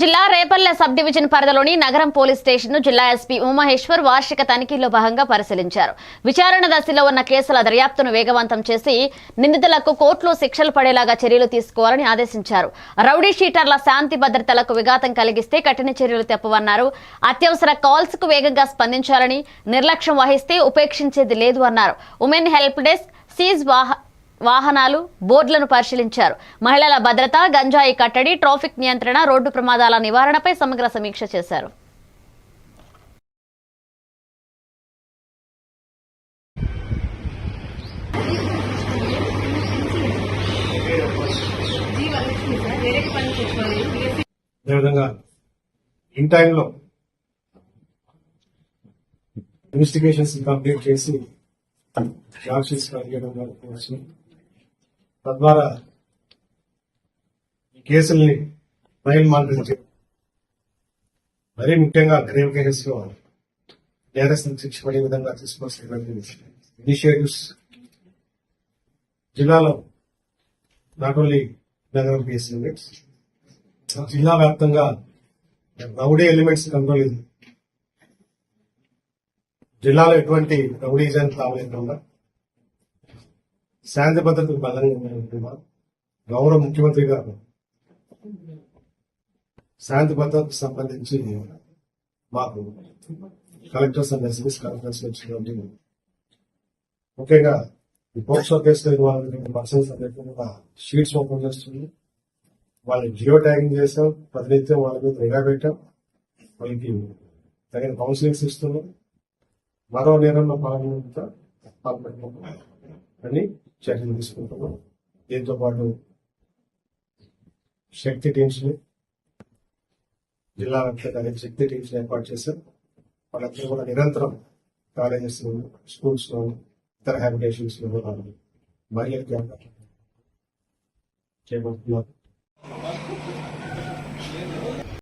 జిల్లా Repalle sub division పరిధిలోని నగరం పోలీస్ స్టేషన్ ను జిల్లా ఎస్పీ ఉమామహేశ్వర్ వార్షిక తనిఖీలో భాగంగా పరిశీలించారు. విచారణ దశలో ఉన్న కేసుల దర్యాప్తును వేగవంతం చేసి నిందితులకు కోర్టులో శిక్షలు పడేలాగా చర్యలు తీసుకోవాలని ఆదేశించారు. రౌడీ షీటర్ల శాంతి భద్రతలకు విఘాతం కలిగిస్తే కఠిన చర్యలు తప్పవన్నారు. అత్యవసర కాల్స్ కు వేగంగా స్పందించాలని, నిర్లక్ష్యం వహిస్తే ఉపేక్షించేది లేదు అన్నారు. ఉమెన్ హెల్ప్ డెస్క్, సీజ్ వాహనాలు, బోర్డులను పరిశీలించారు. మహిళల భద్రత, గంజాయి కట్టడి, ట్రాఫిక్ నియంత్రణ, రోడ్డు ప్రమాదాల నివారణపై సమగ్ర సమీక్ష చేశారు. ఇన్వెస్టిగేషన్స్ కంప్లీట్ చేసి తద్వారా ఈ కేసుల్ని ఫైల్ మానిటరింగ్ చేయడం, మరీ ముఖ్యంగా గ్రేవ్ కేసెస్ లో నేరస్తులకు శిక్ష పడే విధంగా తీసుకోవాల్సినటువంటి ఇనిషియేటివ్స్ జిల్లాలో నాట్ ఓన్లీ నగరం పిఎస్ యూనిట్స్, జిల్లా వ్యాప్తంగా రౌడీ ఎలిమెంట్స్ కంట్రోల్ ఇది. జిల్లాలో ఎటువంటి రౌడీజాన్ని తావలేకుండా శాంతి భద్రతకు బలంగా గౌరవ ముఖ్యమంత్రి గారు శాంతి భద్రతకు సంబంధించి మాకు కలెక్టర్స్ అండ్ ఎస్పీస్ కలెక్టర్స్ వచ్చినటువంటి ముఖ్యంగా ఈ పోక్సో కేసులో ఇన్వాల్వ్ పర్సన్స్ కూడా షీట్స్ ఓపెన్ చేస్తుంది. వాళ్ళని జియో ట్యాగింగ్ చేసాం, ప్రతినిత్యం వాళ్ళ మీద నిఘా పెట్టాం, వాళ్ళకి తగిన కౌన్సిలింగ్స్ ఇస్తున్నాం. మరో నేరంలో పాల్గొనడంతో అని చర్యలు తీసుకుంటున్నాం. దీంతో పాటు శక్తి టీమ్స్ ని జిల్లా వ్యాప్తంగా శక్తి టీమ్స్ ఏర్పాటు చేశాం. వాళ్ళందరూ కూడా నిరంతరం కాలేజెస్ లోను, స్కూల్స్ లోను, ఇతర హ్యాబిటేషన్స్ లో మహిళలకు చేపడుతున్నారు.